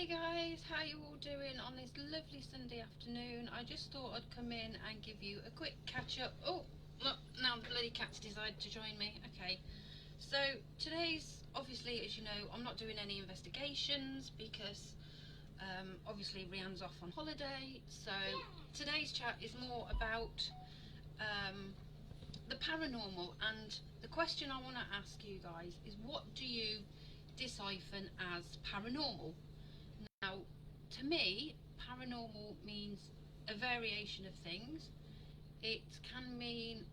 Hey guys, how you all doing on this lovely Sunday afternoon? I just thought I'd come in and give you a quick catch up. Oh, look, now the bloody cat's decided to join me. Okay, so today's, obviously, as you know, I'm not doing any investigations because obviously Rianne's off on holiday. So today's chat is more about the paranormal, and the question I want to ask you guys is, what do you decipher as paranormal? Now, to me, paranormal means a variation of things. It can mean,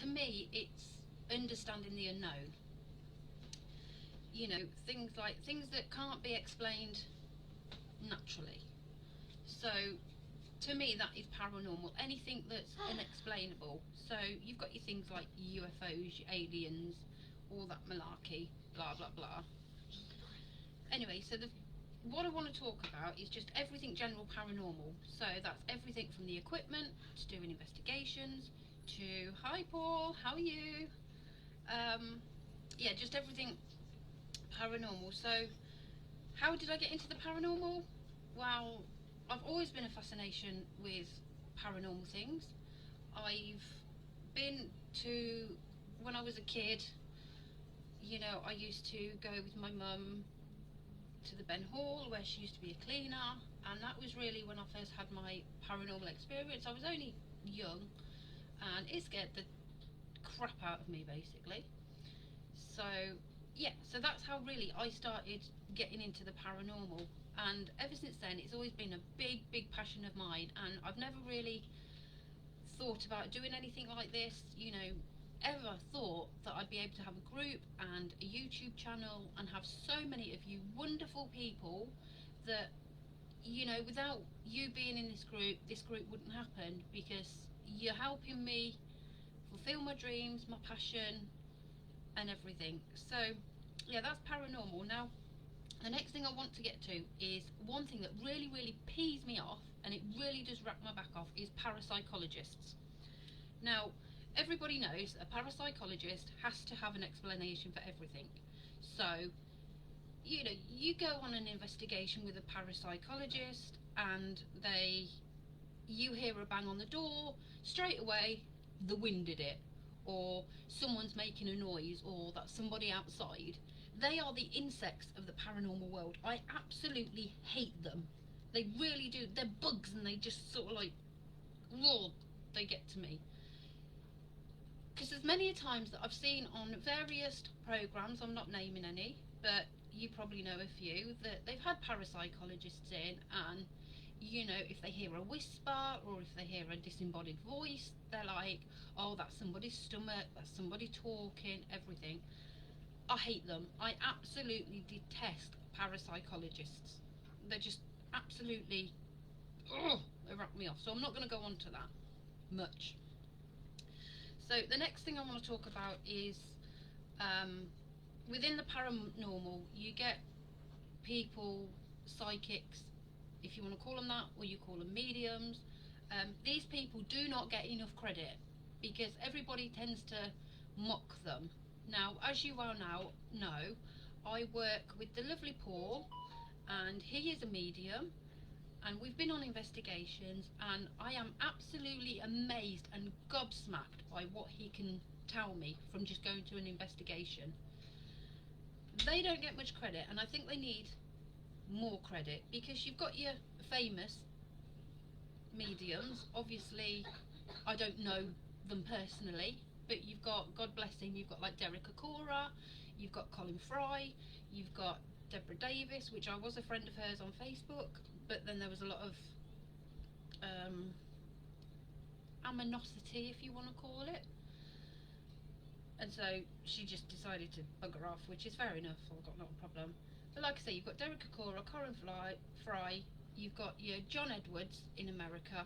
to me, it's understanding the unknown. You know, things like things that can't be explained naturally. So, to me, that is paranormal. Anything that's unexplainable. So, you've got your things like UFOs, your aliens, all that malarkey, blah blah blah. Anyway, so what I want to talk about is just everything general paranormal. So that's everything from the equipment to doing investigations to, hi Paul, how are you? Yeah, just everything paranormal. So how did I get into the paranormal? Well, I've always been a fascination with paranormal things. I've been to, when I was a kid, you know, I used to go with my mum to the Ben Hall where she used to be a cleaner, and that was really when I first had my paranormal experience. I was only young and it scared the crap out of me basically. So yeah, so that's how really I started getting into the paranormal, and ever since then it's always been a big passion of mine, and I've never really thought about doing anything like this, you know, ever thought that I'd be able to have a group and a YouTube channel and have so many of you wonderful people that, you know, without you being in this group wouldn't happen, because you're helping me fulfill my dreams, my passion and everything. So yeah, that's paranormal. Now the next thing I want to get to is one thing that really pees me off, and it really does rack my back off, is parapsychologists. Now, everybody knows a parapsychologist has to have an explanation for everything. So, you know, you go on an investigation with a parapsychologist and you hear a bang on the door, straight away the wind did it, or someone's making a noise, or that's somebody outside. They are the insects of the paranormal world. I absolutely hate them. They really do. They're bugs, and they just sort of like, raw, they get to me. Because there's many a times that I've seen on various programs, I'm not naming any, but you probably know a few, that they've had parapsychologists in, and you know, if they hear a whisper or if they hear a disembodied voice, they're like, oh, that's somebody's stomach, that's somebody talking, everything. I hate them. I absolutely detest parapsychologists. They're just absolutely, they rack me off. So I'm not going to go on to that much. So the next thing I want to talk about is within the paranormal, you get people, psychics, if you want to call them that, or you call them mediums. These people do not get enough credit because everybody tends to mock them. Now, as you well now know, I work with the lovely Paul, and he is a medium, and we've been on investigations, and I am absolutely amazed and gobsmacked by what he can tell me from just going to an investigation. They don't get much credit, and I think they need more credit, because you've got your famous mediums. Obviously I don't know them personally, but you've got, God bless him, you've got like Derek Akora, you've got Colin Fry, you've got Deborah Davis, which I was a friend of hers on Facebook, but then there was a lot of aminosity, if you want to call it, and so she just decided to bugger off, which is fair enough. I've got no problem. But like I say, you've got Derek Akora, Colin Fry, you've got your John Edwards in America,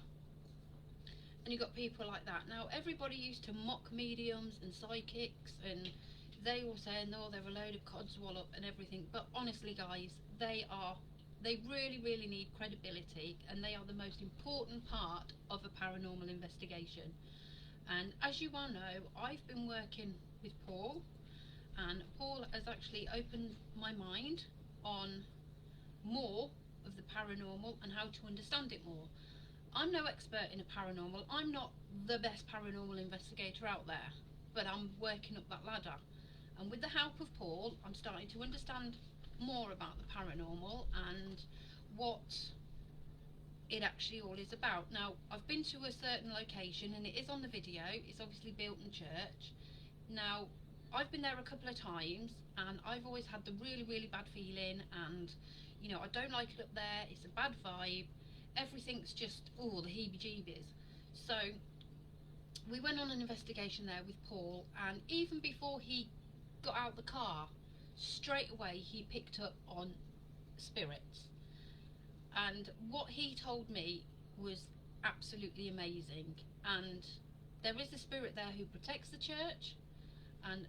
and you've got people like that. Now, everybody used to mock mediums and psychics, and they all saying, oh, they're a load of codswallop and everything. But honestly, guys, they really need credibility, and they are the most important part of a paranormal investigation. And as you well know, I've been working with Paul, and Paul has actually opened my mind on more paranormal and how to understand it more. I'm no expert in a paranormal. I'm not the best paranormal investigator out there, but I'm working up that ladder. And with the help of Paul, I'm starting to understand more about the paranormal and what it actually all is about. Now, I've been to a certain location and it is on the video. It's obviously Bilton Church. Now, I've been there a couple of times and I've always had the really bad feeling, and you know, I don't like it up there. It's a bad vibe. Everything's just, oh, the heebie-jeebies. So we went on an investigation there with Paul, and even before he got out the car, straight away he picked up on spirits. And what he told me was absolutely amazing. And there is a spirit there who protects the church and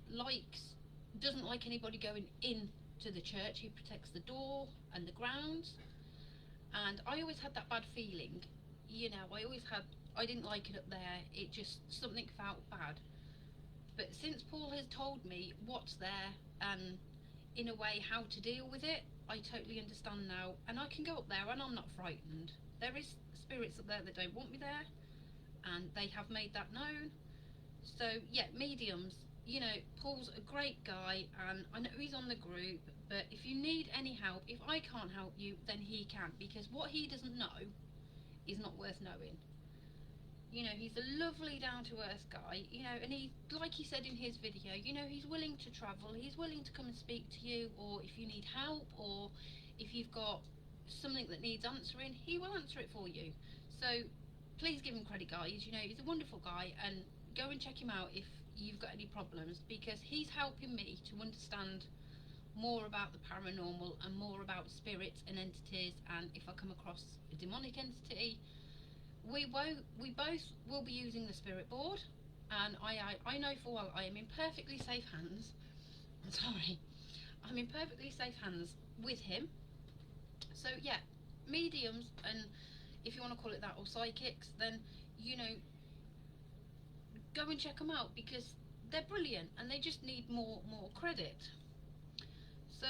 doesn't like anybody going into the church. He protects the door and the grounds. And I always had that bad feeling, you know, I didn't like it up there. It just, something felt bad. But since Paul has told me what's there and in a way how to deal with it, I totally understand now, and I can go up there and I'm not frightened. There is spirits up there that don't want me there, and they have made that known. So yeah, mediums, you know, Paul's a great guy, and I know he's on the group, but if you need any help, if I can't help you, then he can, because what he doesn't know is not worth knowing. You know, he's a lovely, down-to-earth guy, you know, and he, like he said in his video, you know, he's willing to travel, he's willing to come and speak to you, or if you need help, or if you've got something that needs answering, he will answer it for you. So please give him credit, guys. You know, he's a wonderful guy, and go and check him out if you've got any problems, because he's helping me to understand more about the paranormal and more about spirits and entities. And if I come across a demonic entity, we both will be using the spirit board, and I know for well I am in perfectly safe hands. I'm in perfectly safe hands with him. So yeah, mediums, and if you want to call it that, or psychics, then you know, go and check them out, because they're brilliant and they just need more credit. So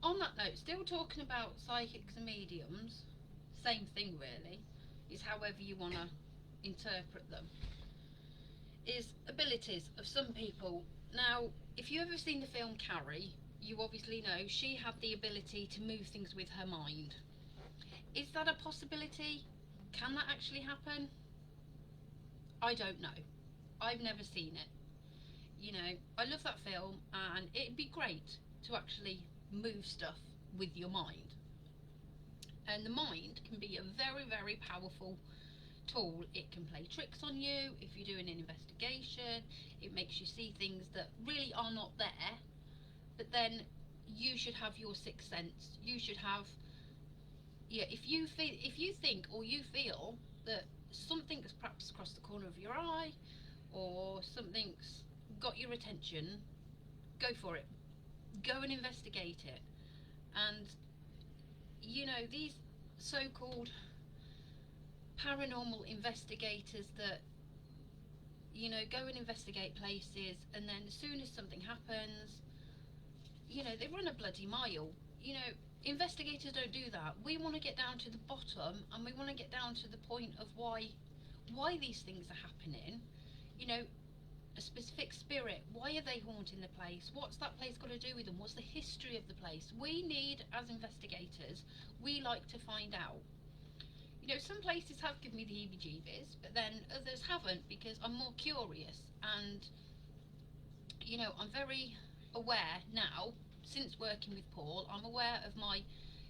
on that note, still talking about psychics and mediums, same thing really, is however you want to interpret them, is abilities of some people. Now, if you've ever seen the film Carrie, you obviously know she had the ability to move things with her mind. Is that a possibility? Can that actually happen? I don't know. I've never seen it. You know, I love that film, and it'd be great to actually move stuff with your mind. And the mind can be a very powerful tool. It can play tricks on you if you're doing an investigation. It makes you see things that really are not there, but then you should have your sixth sense. You should have, yeah, if you think or you feel that something's perhaps crossed the corner of your eye, or something's got your attention, go for it. Go and investigate it. And you know, these so-called paranormal investigators that, you know, go and investigate places, and then as soon as something happens, you know, they run a bloody mile. You know, investigators don't do that. We want to get down to the bottom, and we want to get down to the point of why these things are happening. You know, a specific spirit, why are they haunting the place? What's that place got to do with them? What's the history of the place? We need, as investigators, we like to find out. You know, some places have given me the heebie-jeebies, but then others haven't, because I'm more curious. And you know, I'm very aware now, since working with Paul, I'm aware of my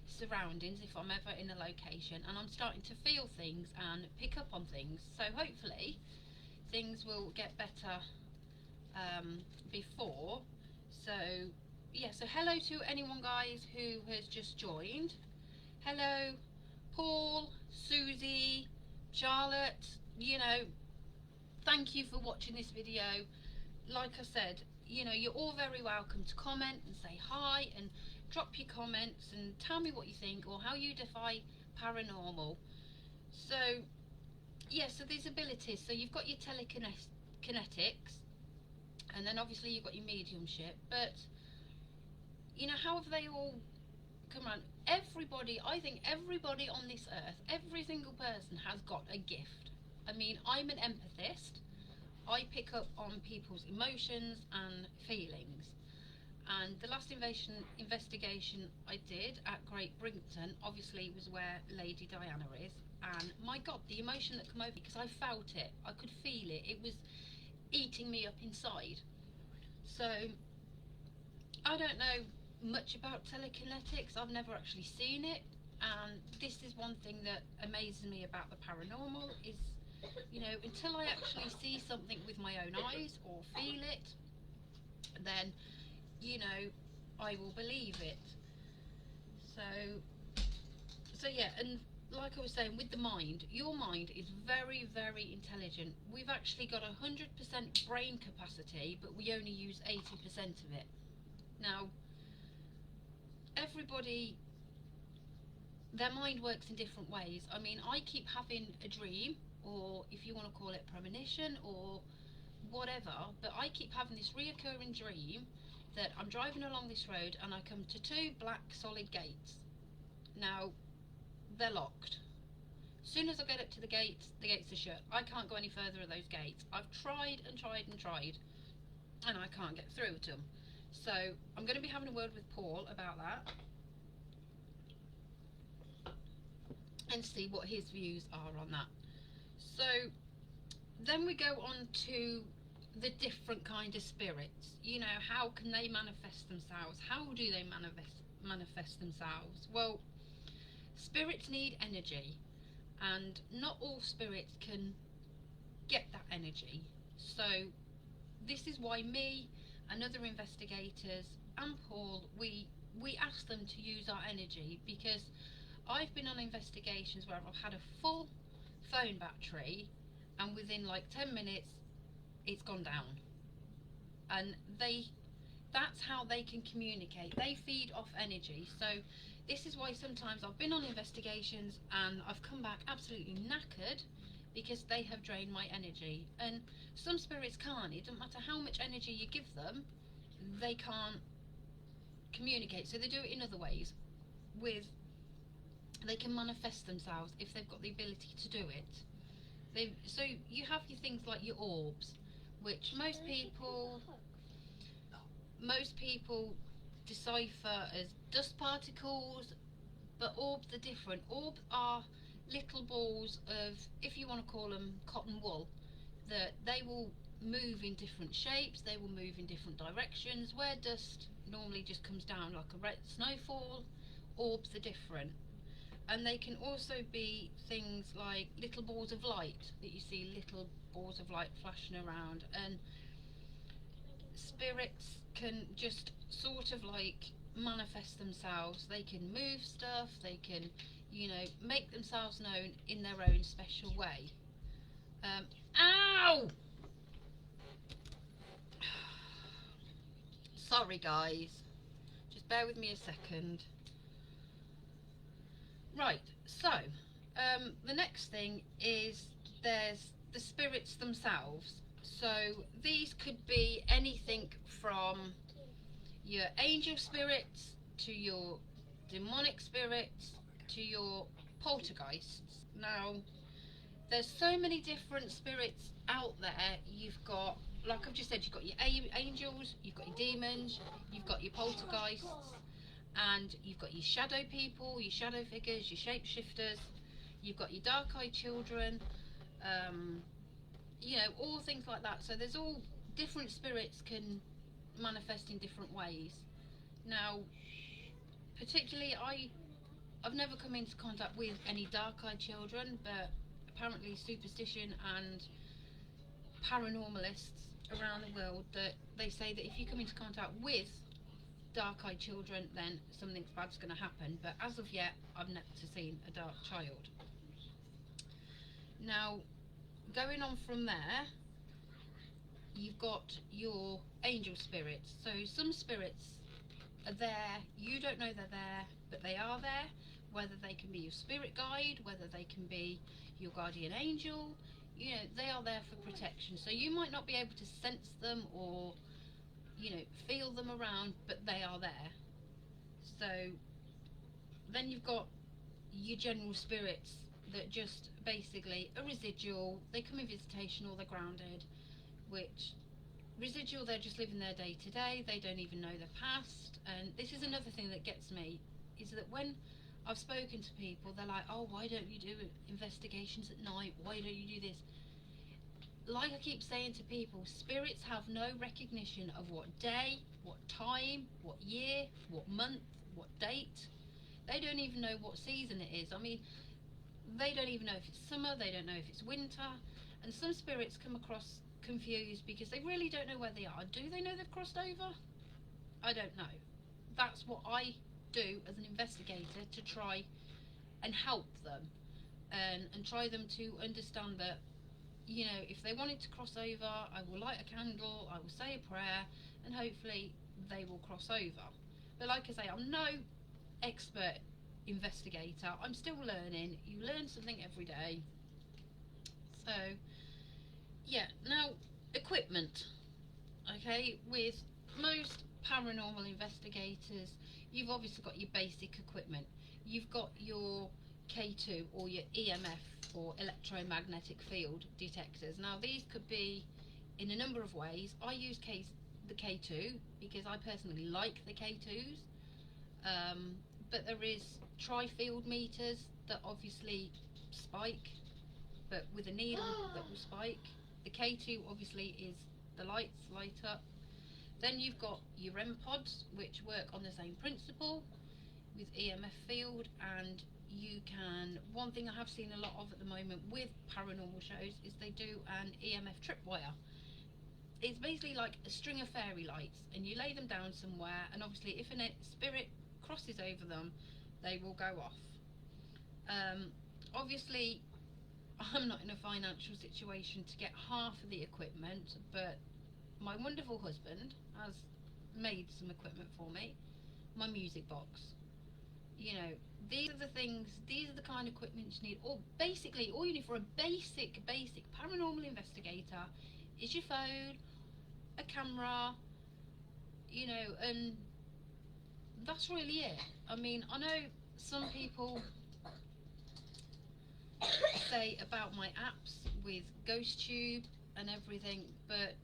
surroundings if I'm ever in a location, and I'm starting to feel things and pick up on things. So hopefully things will get better before. So yeah, so hello to anyone, guys, who has just joined. Hello Paul, Susie, Charlotte, you know, thank you for watching this video. Like I said, you know, you're all very welcome to comment and say hi and drop your comments and tell me what you think or how you define paranormal. So yeah, so these abilities, so you've got your telekinetics, and then obviously you've got your mediumship, but you know, how have they all come around, everybody, I think everybody on this earth, every single person has got a gift. I mean, I'm an empathist. I pick up on people's emotions and feelings. And the last investigation I did at Great Brington, obviously, was where Lady Diana is. And my God, the emotion that came over me, because I felt it, I could feel it. It was eating me up inside. So I don't know much about telekinetics. I've never actually seen it. And this is one thing that amazes me about the paranormal is, you know, until I actually see something with my own eyes or feel it, then, you know, I will believe it. So yeah, and like I was saying, with the mind, your mind is very, very intelligent. We've actually got 100% brain capacity, but we only use 80% of it. Now, everybody, their mind works in different ways. I mean, I keep having a dream, or if you want to call it premonition or whatever, but I keep having this reoccurring dream that I'm driving along this road and I come to two black solid gates. Now, they're locked. As soon as I get up to the gates are shut. I can't go any further of those gates. I've tried and tried and tried, and I can't get through to them. So I'm going to be having a word with Paul about that and see what his views are on that. So then we go on to the different kind of spirits. You know, how can they manifest themselves? How do they manifest themselves? Well, spirits need energy, and not all spirits can get that energy. So this is why me and other investigators and Paul, we ask them to use our energy, because I've been on investigations where I've had a full phone battery and within like 10 minutes it's gone down, and that's how they can communicate. They feed off energy. So this is why sometimes I've been on investigations and I've come back absolutely knackered, because they have drained my energy. And some spirits can't. It doesn't matter how much energy you give them, they can't communicate. So they do it in other ways. They can manifest themselves if they've got the ability to do it. So you have your things like your orbs, which most people decipher as dust particles, but orbs are different. Orbs are little balls of, if you want to call them cotton wool, that they will move in different shapes, they will move in different directions. Where dust normally just comes down like a red snowfall, orbs are different. And they can also be things like little balls of light, that you see little balls of light flashing around. And spirits can just sort of like manifest themselves. They can move stuff, they can, you know, make themselves known in their own special way. Ow! Sorry guys, just bear with me a second. Right, so the next thing is there's the spirits themselves. So these could be anything from your angel spirits to your demonic spirits to your poltergeists. Now, there's so many different spirits out there. You've got, like I've just said, you've got your angels, you've got your demons, you've got your poltergeists, and you've got your shadow people, your shadow figures, your shapeshifters, you've got your dark-eyed children, you know, all things like that. So there's all different spirits can manifest in different ways. Now, particularly I've never come into contact with any dark-eyed children, but apparently superstition and paranormalists around the world, that they say that if you come into contact with dark-eyed children, then something bad's going to happen. But as of yet, I've never seen a dark child. Now, going on from there, you've got your angel spirits. So some spirits are there, you don't know they're there, but they are there. Whether they can be your spirit guide, whether they can be your guardian angel, you know, they are there for protection. So you might not be able to sense them or, you know, feel them around, but they are there. So Then you've got your general spirits that just basically are residual. They come in visitation or they're grounded, which residual, they're just living their day to day. They don't even know their past. And this is another thing that gets me, is that when I've spoken to people, they're like, oh, why don't you do investigations at night? Why don't you do this? Like I keep saying to people, spirits have no recognition of what day, what time, what year, what month, what date. They don't even know what season it is. I mean, they don't even know if it's summer, they don't know if it's winter. And some spirits come across confused because they really don't know where they are. Do they know they've crossed over? I don't know. That's what I do as an investigator, to try and help them, and try them to understand that, you know, if they wanted to cross over, I will light a candle, I will say a prayer, and hopefully they will cross over. But like I say, I'm no expert investigator. I'm still learning. You learn something every day. So yeah, now equipment. Okay, with most paranormal investigators, you've obviously got your basic equipment. You've got your K2 or your EMF or electromagnetic field detectors. Now these could be in a number of ways. I use the K2 because I personally like the K2s, but there is tri-field meters that obviously spike, but with a needle that will spike. The K2 obviously is the lights light up. Then you've got your REM pods, which work on the same principle with EMF field, and you can, one thing I have seen a lot of at the moment with paranormal shows is they do an EMF tripwire. It's basically like a string of fairy lights, and you lay them down somewhere, and obviously if a spirit crosses over them, they will go off. Obviously I'm not in a financial situation to get half of the equipment, but my wonderful husband has made some equipment for me. My music box, you know, these are the things, these are the kind of equipment you need. Or basically all you need for a basic paranormal investigator is your phone, a camera, you know, and that's really it. I mean, I know some people say about my apps with GhostTube and everything, but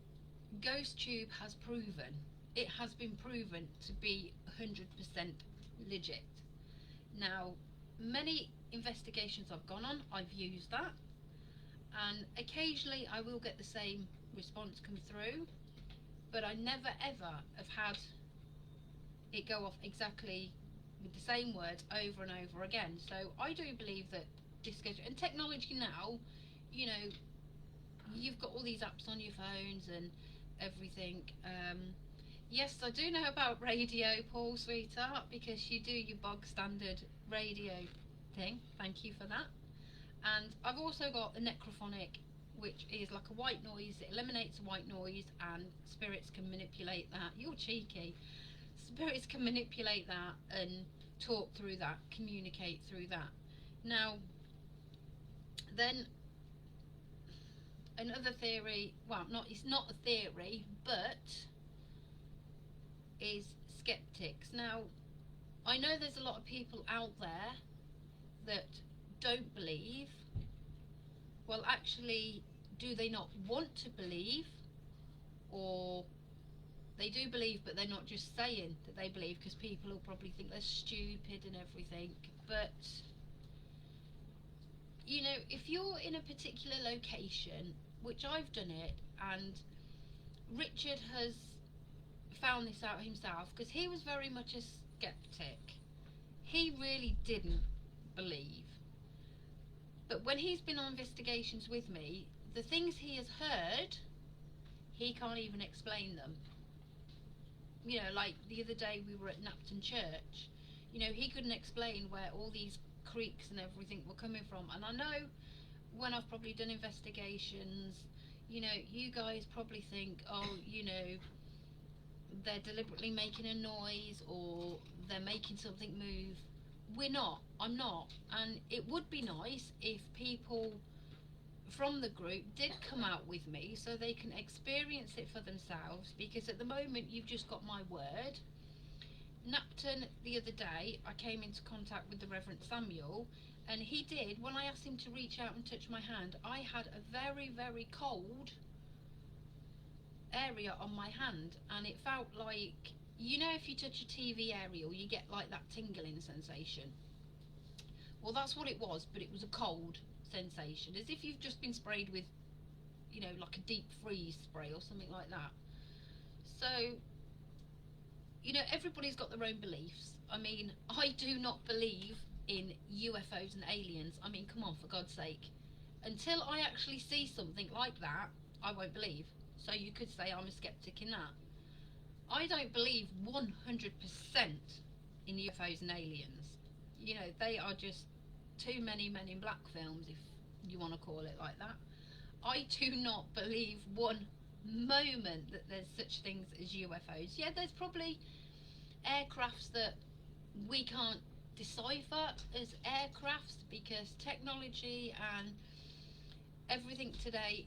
GhostTube has proven, it has been proven to be 100% legit. Now, many investigations I've gone on, I've used that, and occasionally I will get the same response come through, but I never ever have had it go off exactly with the same words over and over again. So I do believe that this schedule and technology now, you know, you've got all these apps on your phones and everything. Yes, I do know about radio, Paul, sweetheart, because you do your bog standard radio thing. Thank you for that. And I've also got the necrophonic, which is like a white noise. It eliminates white noise, and spirits can manipulate that. You're cheeky. Spirits can manipulate that and talk through that, communicate through that. Now, then another theory, well, it's not a theory, but is skeptics. Now, I know there's a lot of people out there that don't believe. Well, actually, do they not want to believe, or they do believe but they're not just saying that they believe, because people will probably think they're stupid and everything. But you know, if you're in a particular location, which I've done it, and Richard has found this out himself, because he was very much a skeptic. He really didn't believe. But when he's been on investigations with me, the things he has heard, he can't even explain them. You know, like the other day we were at Napton Church, you know, he couldn't explain where all these creaks and everything were coming from. And I know when I've probably done investigations, you know, you guys probably think, oh, you know, they're deliberately making a noise or they're making something move. We're not. I'm not. And it would be nice if people from the group did come out with me so they can experience it for themselves, because at the moment you've just got my word. Napton, the other day, I came into contact with the Reverend Samuel, and he did, when I asked him to reach out and touch my hand, I had a very, very cold area on my hand, and it felt like, you know, if you touch a TV aerial, you get like that tingling sensation. Well, that's what it was, but it was a cold sensation, as if you've just been sprayed with, you know, like a deep freeze spray or something like that. So, you know, everybody's got their own beliefs. I mean, I do not believe in UFOs and aliens. I mean, come on, for God's sake. Until I actually see something like that, I won't believe. So you could say I'm a skeptic in that. I don't believe 100% in UFOs and aliens. You know, they are just too many Men in Black films, if you want to call it like that. I do not believe one moment that there's such things as UFOs. Yeah, there's probably aircrafts that we can't decipher as aircrafts, because technology and everything today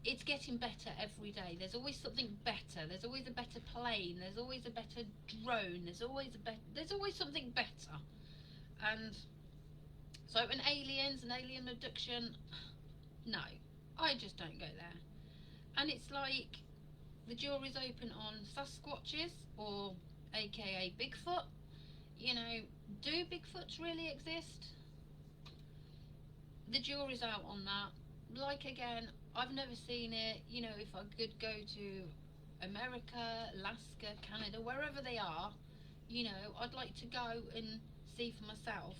it's getting better every day. There's always something better. There's always a better plane. There's always a better drone. There's always something better. And so, an alien abduction, no, I just don't go there. And it's like the jury's open on Sasquatches, or aka Bigfoot. You know, do Bigfoots really exist? The jury's out on that. Like, again, I've never seen it. You know, if I could go to America, Alaska, Canada, wherever they are, you know, I'd like to go and see for myself.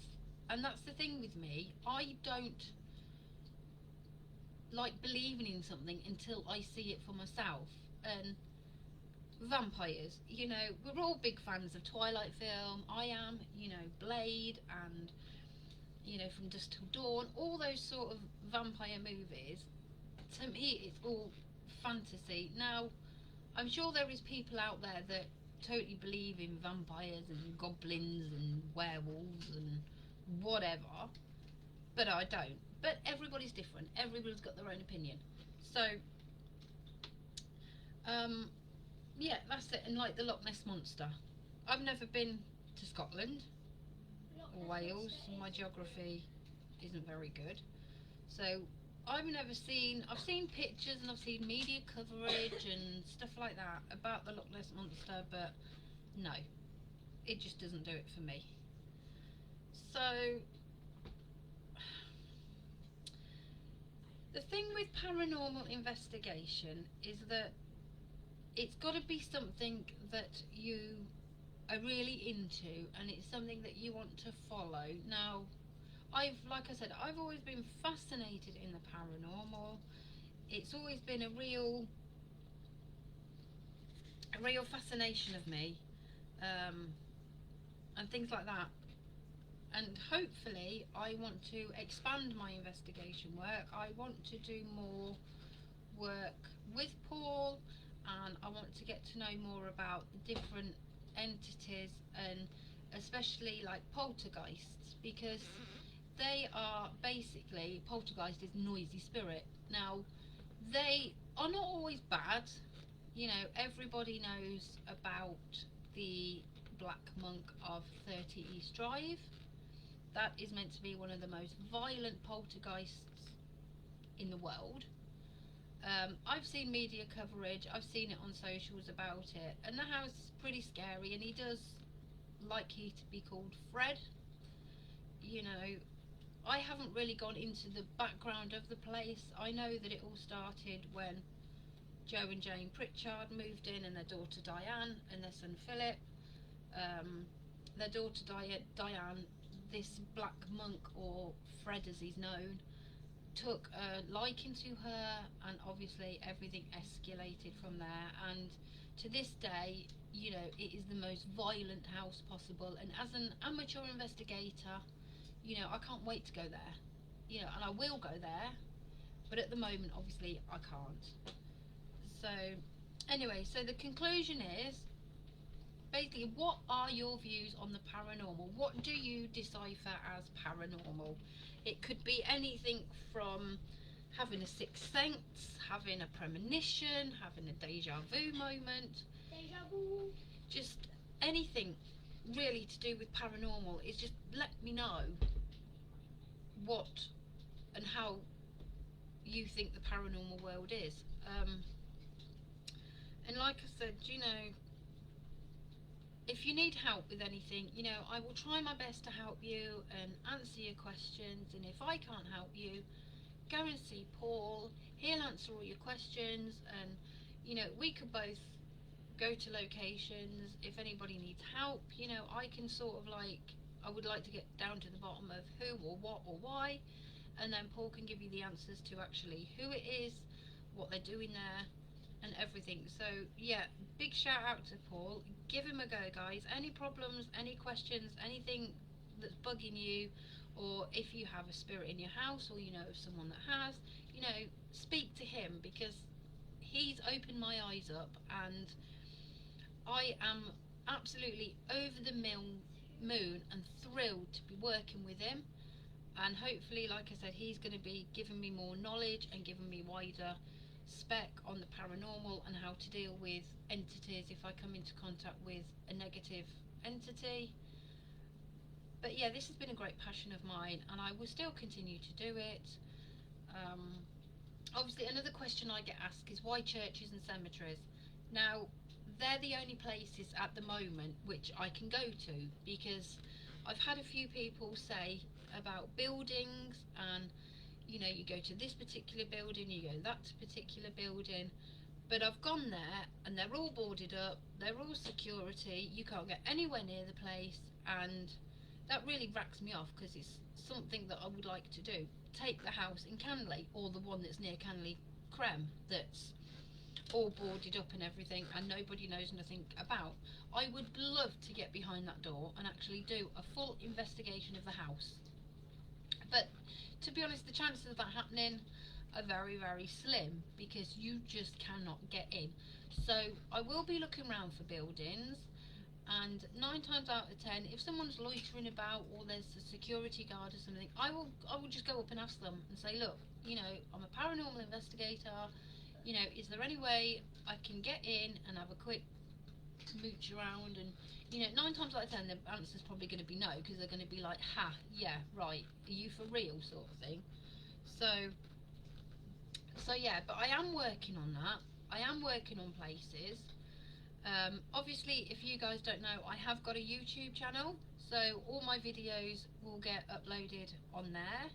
And that's the thing with me, I don't like believing in something until I see it for myself. And vampires, you know, we're all big fans of Twilight film. I am, you know, Blade, and, you know, From Dusk Till Dawn, all those sort of vampire movies. To me, it's all fantasy. Now, I'm sure there is people out there that totally believe in vampires and goblins and werewolves and whatever, but I don't. But everybody's different. Everybody's got their own opinion. So, yeah, that's it. And like the Loch Ness Monster, I've never been to Scotland or Wales. My geography isn't very good. So, I've seen pictures and I've seen media coverage and stuff like that about the Loch Ness Monster, but no, it just doesn't do it for me. So, the thing with paranormal investigation is that it's got to be something that you are really into, and it's something that you want to follow. Now, like I said, I've always been fascinated in the paranormal. It's always been a real fascination of me, and things like that. And hopefully I want to expand my investigation work. I want to do more work with Paul, and I want to get to know more about the different entities, and especially like poltergeists, because they are basically, poltergeist is noisy spirit. Now, they are not always bad. You know, everybody knows about the Black Monk of 30 East Drive. That is meant to be one of the most violent poltergeists in the world. I've seen media coverage, I've seen it on socials about it, and the house is pretty scary, and he does like he to be called Fred. You know, I haven't really gone into the background of the place. I know that it all started when Joe and Jane Pritchard moved in, and their daughter Diane and their son Philip. Their daughter Diane, this Black Monk, or Fred as he's known, took a liking to her, and obviously everything escalated from there. And to this day, you know, it is the most violent house possible. And as an amateur investigator, you know, I can't wait to go there, you know, and I will go there, but at the moment, obviously, I can't. So, anyway, so the conclusion is, basically, what are your views on the paranormal? What do you decipher as paranormal? It could be anything from having a sixth sense, having a premonition, having a deja vu moment. Deja vu. Just anything. really to do with paranormal is just let me know what and how you think the paranormal world is. And like I said, if you need help with anything, I will try my best to help you and answer your questions. And if I can't help you, go and see Paul. He'll answer all your questions, and we could both go to locations. If anybody needs help, I can sort of I would like to get down to the bottom of who or what or why, and then Paul can give you the answers to actually who it is, what they're doing there, and everything. So yeah, big shout out to Paul. Give him a go, guys. Any problems, any questions, anything that's bugging you, or if you have a spirit in your house, or you know of someone that has, speak to him, because he's opened my eyes up, and I am absolutely over the moon and thrilled to be working with him. And hopefully, like I said, he's going to be giving me more knowledge and giving me wider spec on the paranormal and how to deal with entities if I come into contact with a negative entity. But yeah, this has been a great passion of mine, and I will still continue to do it. Obviously, another question I get asked is why churches and cemeteries. Now, they're the only places at the moment which I can go to, because I've had a few people say about buildings, and you go to this particular building, you go that particular building, but I've gone there and they're all boarded up, they're all security, you can't get anywhere near the place, and that really racks me off, because it's something that I would like to do. Take the house in Canley, or the one that's near Canley Creme, that's all boarded up and everything, and nobody knows nothing about. I would love to get behind that door and actually do a full investigation of the house. But to be honest, the chances of that happening are very, very slim, because you just cannot get in. So I will be looking around for buildings, and 9 times out of 10, if someone's loitering about or there's a security guard or something, I will just go up and ask them and say, look, I'm a paranormal investigator, is there any way I can get in and have a quick mooch around? And 9 times out of 10 the answer's probably going to be no, because they're going to be like, ha, yeah, right, are you for real, sort of thing. So yeah, but I am working on that. I am working on places. Obviously, if you guys don't know, I have got a YouTube channel, so all my videos will get uploaded on there.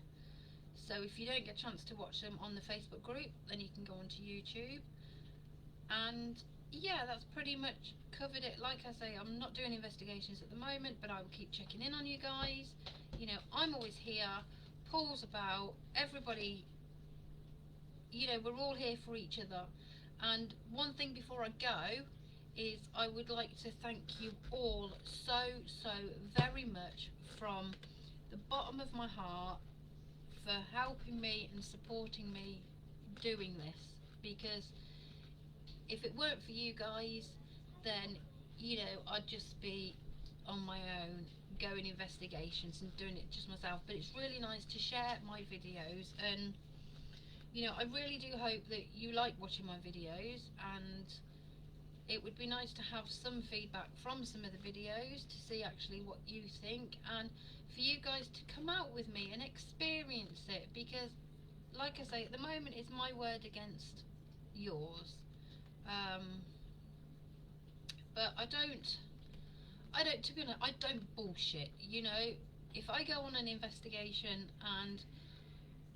So if you don't get a chance to watch them on the Facebook group, then you can go onto YouTube. And yeah, that's pretty much covered it. Like I say, I'm not doing investigations at the moment, but I will keep checking in on you guys. I'm always here. Paul's about. Everybody, we're all here for each other. And one thing before I go is I would like to thank you all so very much from the bottom of my heart for helping me and supporting me doing this, because if it weren't for you guys, then I'd just be on my own going investigations and doing it just myself. But it's really nice to share my videos, and I really do hope that you like watching my videos, and it would be nice to have some feedback from some of the videos to see actually what you think, and for you guys to come out with me and experience it, because like I say, at the moment it's my word against yours. But I don't, to be honest, I don't bullshit. If I go on an investigation and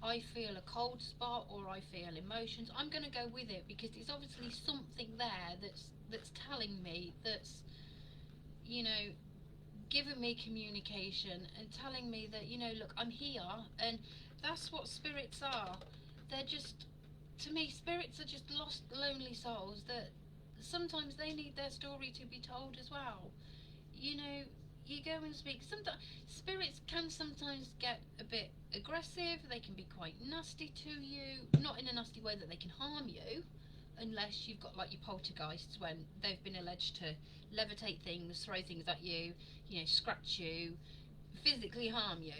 I feel a cold spot or I feel emotions, I'm going to go with it, because there's obviously something there that's telling me, that's giving me communication and telling me that look, I'm here. And that's what spirits are. They're just, to me, spirits are just lost, lonely souls that sometimes they need their story to be told as well. You go and speak. Sometimes spirits can sometimes get a bit aggressive. They can be quite nasty to you, not in a nasty way that they can harm you, unless you've got like your poltergeists, when they've been alleged to levitate things, throw things at you, scratch you, physically harm you.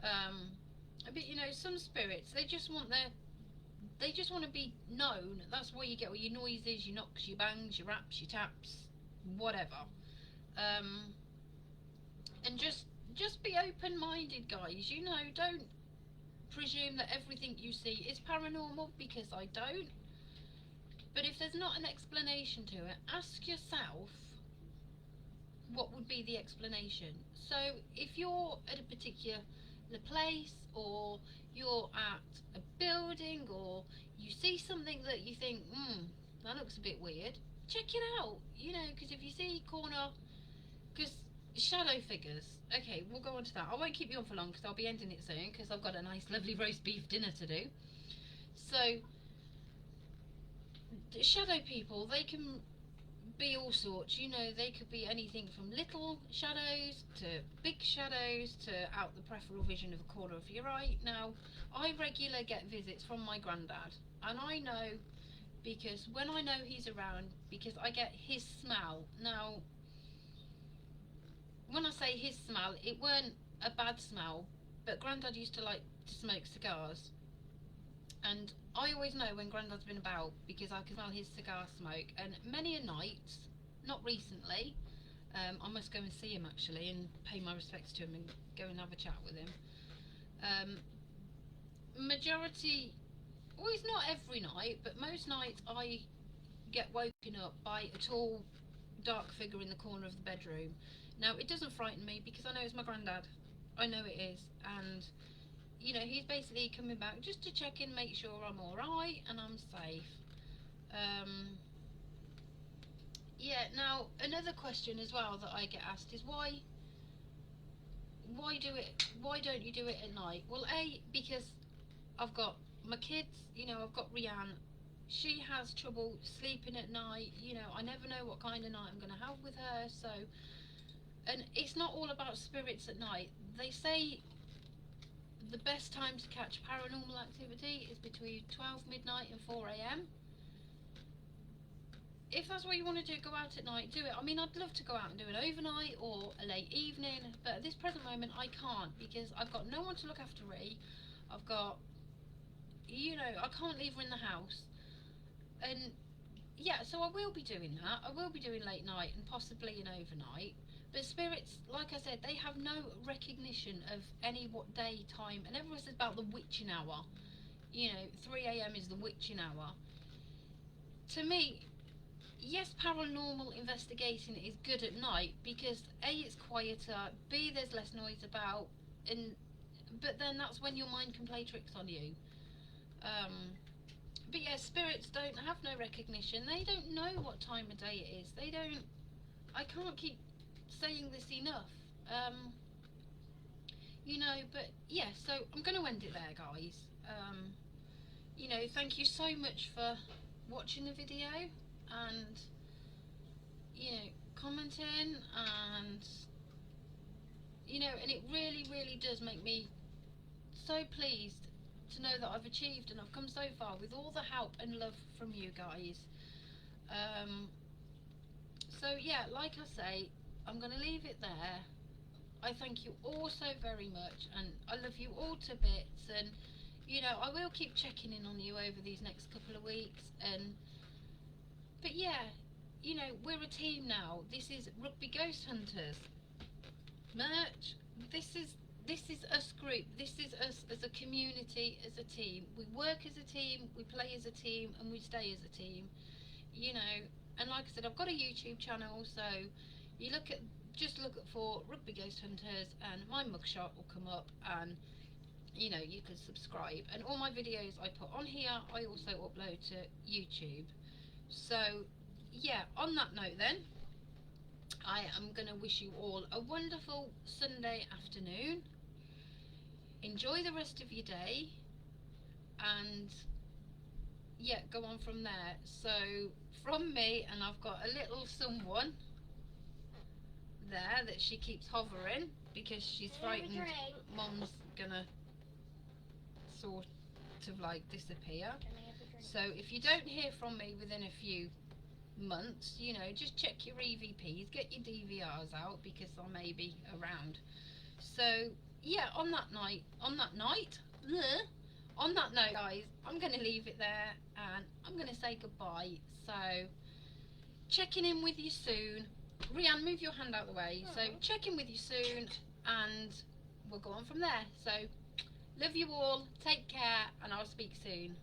But some spirits, they just want to be known. That's why you get all your noises, your knocks, your bangs, your raps, your taps, whatever. And just be open-minded, guys. You know, don't presume that everything you see is paranormal, because I don't. But if there's not an explanation to it, ask yourself what would be the explanation. So if you're at a particular place, or you're at a building, or you see something that you think, that looks a bit weird, check it out. You know, because if you see corner, because shadow figures, okay, we'll go on to that. I won't keep you on for long because I'll be ending it soon, because I've got a nice lovely roast beef dinner to do. So shadow people, they can be all sorts. You know, they could be anything from little shadows to big shadows to out the peripheral vision of a corner of your eye. Now, I regularly get visits from my granddad, and I know, because when I know he's around, because I get his smell. Now, when I say his smell, it weren't a bad smell, but Grandad used to like to smoke cigars, and I always know when Grandad's been about, because I can smell his cigar smoke. And many a night, not recently, I must go and see him actually and pay my respects to him and go and have a chat with him. Majority, well, it's not every night, but most nights I get woken up by a tall dark figure in the corner of the bedroom. Now, it doesn't frighten me because I know it's my granddad. I know it is. And you know, he's basically coming back just to check in, make sure I'm alright and I'm safe. Yeah, now another question as well that I get asked is why don't you do it at night? Well, because I've got my kids, you know, I've got Rianne. She has trouble sleeping at night. You know, I never know what kind of night I'm going to have with her. So, and it's not all about spirits at night. They say the best time to catch paranormal activity is between 12 midnight and 4 a.m. If that's what you want to do, go out at night, do it. I mean, I'd love to go out and do an overnight or a late evening, but at this present moment I can't, because I've got no one to look after Ree. I've got, you know, I can't leave her in the house. And yeah, so I will be doing that. I will be doing late night and possibly an overnight. But spirits, like I said, they have no recognition of any what day, time, and everyone says about the witching hour. You know, 3 a.m. is the witching hour. To me, yes, paranormal investigating is good at night because A, it's quieter, B, there's less noise about, but then that's when your mind can play tricks on you. But yeah, spirits don't have no recognition. They don't know what time of day it is. They don't. I can't keep saying this enough. You know, but yeah, so I'm going to end it there, guys. You know, thank you so much for watching the video and, you know, commenting, and, you know, and it really, really does make me so pleased to know that I've achieved and I've come so far with all the help and love from you guys. So yeah, like I say, I'm going to leave it there. I thank you all so very much, and I love you all to bits, and you know, I will keep checking in on you over these next couple of weeks. And but yeah, you know, we're a team now. This is Rugby Ghost Hunters merch. This is us group. This is us as a community, as a team. We work as a team, we play as a team, and we stay as a team. You know, and like I said, I've got a YouTube channel, so you just look for Rugby Ghost Hunters and my mugshot will come up, and you know, you can subscribe. And all my videos I put on here, I also upload to YouTube. So yeah, on that note then, I am going to wish you all a wonderful Sunday afternoon. Enjoy the rest of your day, and yeah, go on from there. So from me, and I've got a little someone there that she keeps hovering because she's frightened Mom's gonna sort of like disappear. So if you don't hear from me within a few months, you know, just check your EVPs, get your DVRs out, because I may be around. So yeah, on that note, guys, I'm going to leave it there and I'm going to say goodbye. So checking in with you soon. Rianne, move your hand out the way. So check in with you soon, and we'll go on from there. So love you all, take care, and I'll speak soon.